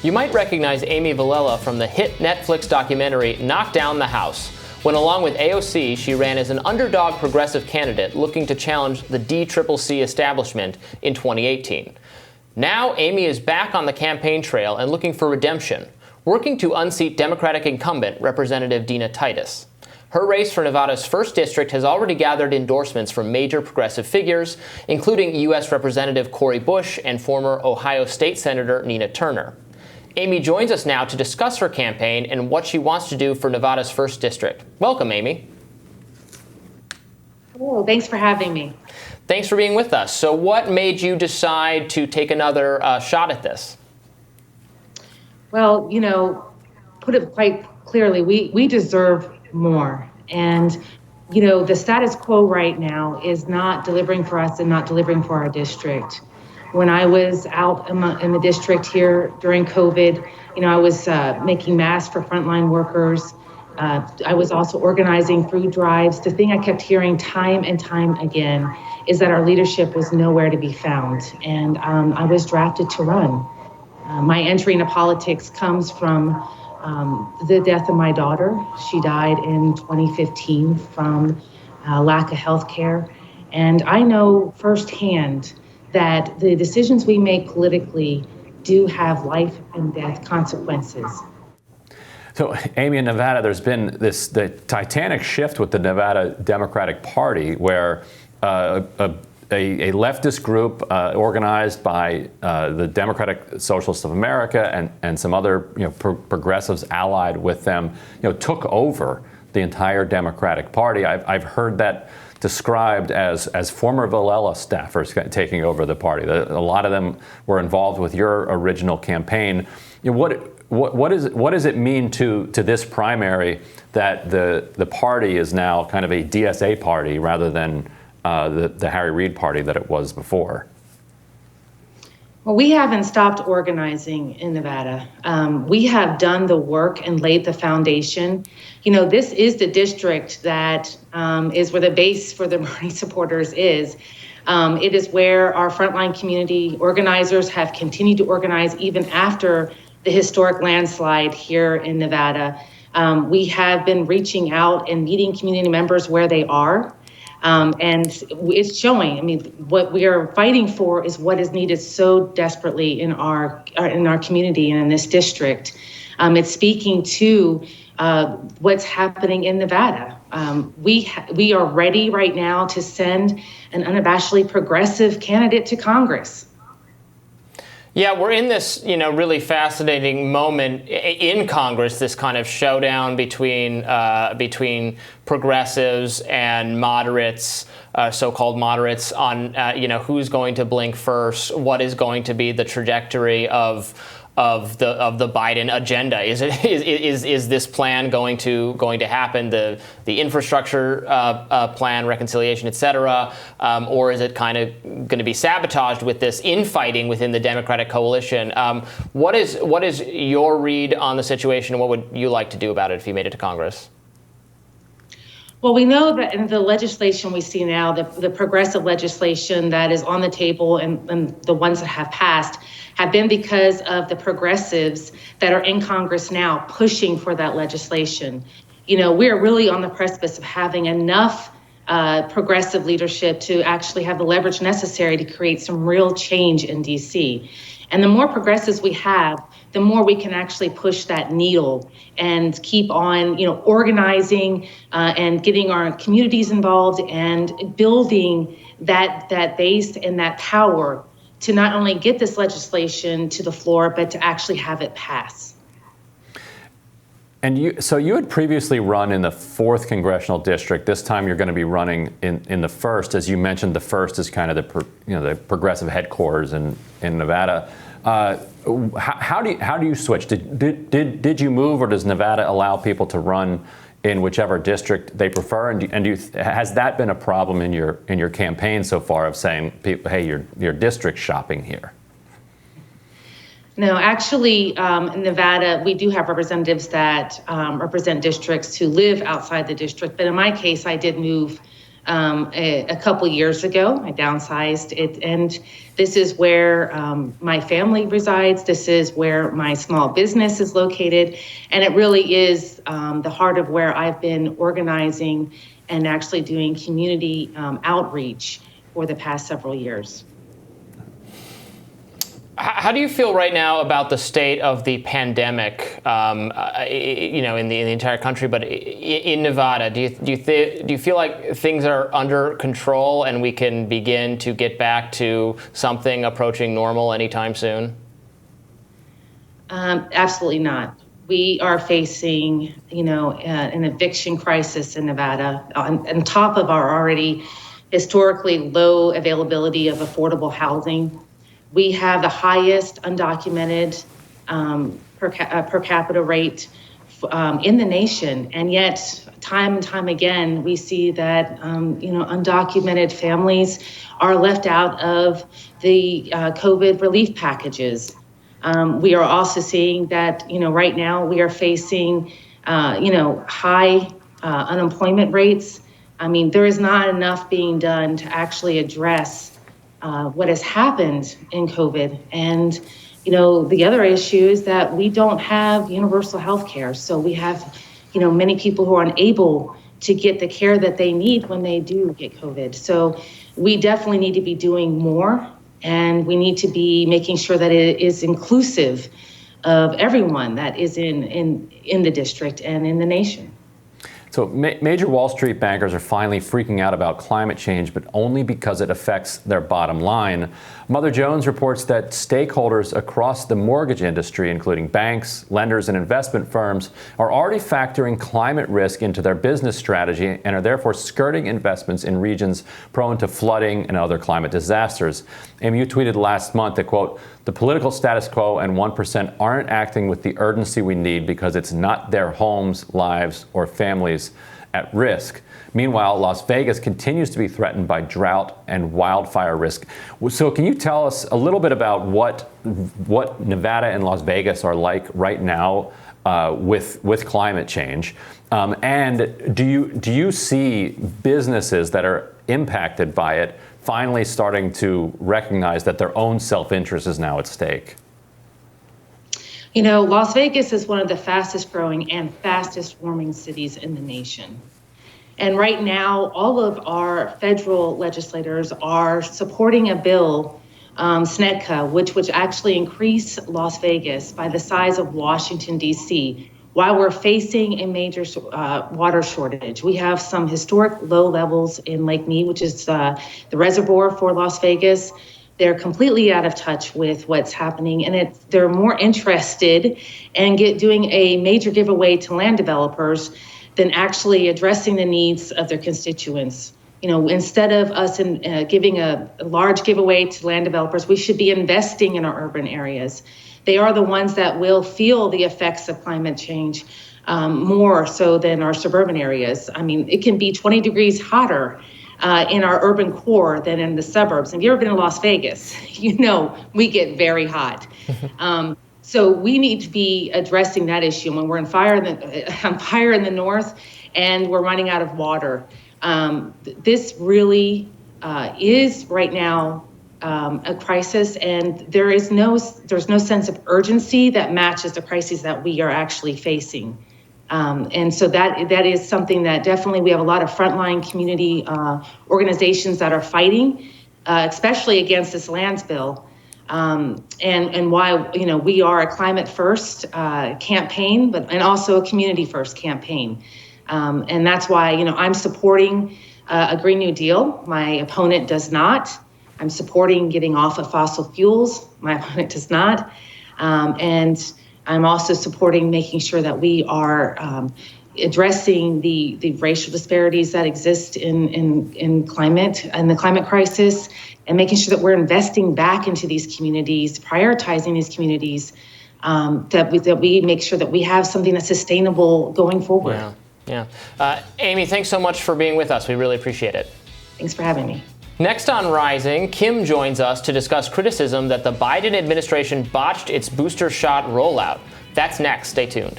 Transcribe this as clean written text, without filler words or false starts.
You might recognize Amy Vilela from the hit Netflix documentary Knock Down the House, when along with AOC, she ran as an underdog progressive candidate looking to challenge the DCCC establishment in 2018. Now, Amy is back on the campaign trail and looking for redemption, working to unseat Democratic incumbent Representative Dina Titus. Her race for Nevada's 1st District has already gathered endorsements from major progressive figures, including U.S. Representative Cori Bush and former Ohio State Senator Nina Turner. Amy joins us now to discuss her campaign and what she wants to do for Nevada's 1st District. Welcome, Amy. Oh, thanks for having me. Thanks for being with us. So what made you decide to take another shot at this? Well, put it quite clearly, we deserve more. And, the status quo right now is not delivering for us and not delivering for our district. When I was out in the district here during COVID, I was making masks for frontline workers. I was also organizing food drives. The thing I kept hearing time and time again is that our leadership was nowhere to be found. And I was drafted to run. My entry into politics comes from the death of my daughter. She died in 2015 from lack of health care. And I know firsthand that the decisions we make politically do have life and death consequences. So, Amy, in Nevada, there's been the titanic shift with the Nevada Democratic Party, where a leftist group organized by the Democratic Socialists of America and some other progressives allied with them, took over the entire Democratic Party. I've heard that described as former Vilela staffers taking over the party. A lot of them were involved with your original campaign. What does it mean to this primary that the party is now kind of a DSA party rather than the Harry Reid party that it was before? Well, we haven't stopped organizing in Nevada. We have done the work and laid the foundation. This is the district that is where the base for the Bernie supporters is. It is where our frontline community organizers have continued to organize even after the historic landslide here in Nevada. We have been reaching out and meeting community members where they are. And it's showing. What we are fighting for is what is needed so desperately in our community and in this district. It's speaking to what's happening in Nevada. We are ready right now to send an unabashedly progressive candidate to Congress. Yeah, we're in this, really fascinating moment in Congress, this kind of showdown between progressives and moderates, so-called moderates, on who's going to blink first, what is going to be the trajectory of the Biden agenda. Is this plan going to happen? The infrastructure plan, reconciliation, et cetera, or is it kind of going to be sabotaged with this infighting within the Democratic coalition? What is your read on the situation, and what would you like to do about it if you made it to Congress? Well, we know that in the legislation we see now, the progressive legislation that is on the table and the ones that have passed have been because of the progressives that are in Congress now pushing for that legislation. We're really on the precipice of having enough progressive leadership to actually have the leverage necessary to create some real change in DC. And the more progressives we have, the more we can actually push that needle and keep on, organizing and getting our communities involved and building that base and that power to not only get this legislation to the floor, but to actually have it pass. And you had previously run in the 4th Congressional District. This time you're going to be running in the 1st. As you mentioned, the 1st is kind of the progressive headquarters in Nevada. How do you switch? Did you move, or does Nevada allow people to run in whichever district they prefer? And has that been a problem in your campaign so far, of saying, hey, your district shopping here? No, actually, in Nevada, we do have representatives that represent districts who live outside the district. But in my case, I did move a couple years ago. I downsized it, and this is where my family resides. This is where my small business is located, and it really is the heart of where I've been organizing and actually doing community outreach for the past several years. How do you feel right now about the state of the pandemic, in the entire country, but in Nevada? Do you feel like things are under control and we can begin to get back to something approaching normal anytime soon? Absolutely not. We are facing, an eviction crisis in Nevada on top of our already historically low availability of affordable housing. We have the highest undocumented per capita rate in the nation, and yet time and time again we see that undocumented families are left out of the COVID relief packages. We are also seeing that right now we are facing high unemployment rates. I mean, there is not enough being done to actually address what has happened in COVID. And, the other issue is that we don't have universal health care. So we have, many people who are unable to get the care that they need when they do get COVID. So we definitely need to be doing more, and we need to be making sure that it is inclusive of everyone that is in the district and in the nation. So major Wall Street bankers are finally freaking out about climate change, but only because it affects their bottom line. Mother Jones reports that stakeholders across the mortgage industry, including banks, lenders, and investment firms, are already factoring climate risk into their business strategy and are therefore skirting investments in regions prone to flooding and other climate disasters. Amy, you tweeted last month that, quote, "The political status quo and 1% aren't acting with the urgency we need because it's not their homes, lives, or families at risk." Meanwhile, Las Vegas continues to be threatened by drought and wildfire risk. So can you tell us a little bit about what Nevada and Las Vegas are like right now with climate change? And do you see businesses that are impacted by it finally starting to recognize that their own self-interest is now at stake? Las Vegas is one of the fastest growing and fastest warming cities in the nation. And right now, all of our federal legislators are supporting a bill, SNEDCA, which would actually increase Las Vegas by the size of Washington, D.C., while we're facing a major water shortage. We have some historic low levels in Lake Mead, which is the reservoir for Las Vegas. They're completely out of touch with what's happening, and they're more interested in doing a major giveaway to land developers than actually addressing the needs of their constituents. Instead of us giving a large giveaway to land developers, we should be investing in our urban areas. They are the ones that will feel the effects of climate change more so than our suburban areas. I mean, it can be 20 degrees hotter in our urban core than in the suburbs. If you've ever been to Las Vegas, we get very hot. So we need to be addressing that issue when we're on fire in the north and we're running out of water. This really is right now a crisis, and there's no sense of urgency that matches the crises that we are actually facing. And so that is something that definitely we have a lot of frontline community organizations that are fighting, especially against this lands bill. And why, we are a climate first campaign, and also a community first campaign. And that's why, I'm supporting a Green New Deal. My opponent does not. I'm supporting getting off of fossil fuels. My opponent does not. And I'm also supporting making sure that we are addressing the racial disparities that exist in climate and the climate crisis, and making sure that we're investing back into these communities, prioritizing these communities, that we make sure that we have something that's sustainable going forward. Yeah. Amy, thanks so much for being with us. We really appreciate it. Thanks for having me. Next on Rising, Kim joins us to discuss criticism that the Biden administration botched its booster shot rollout. That's next. Stay tuned.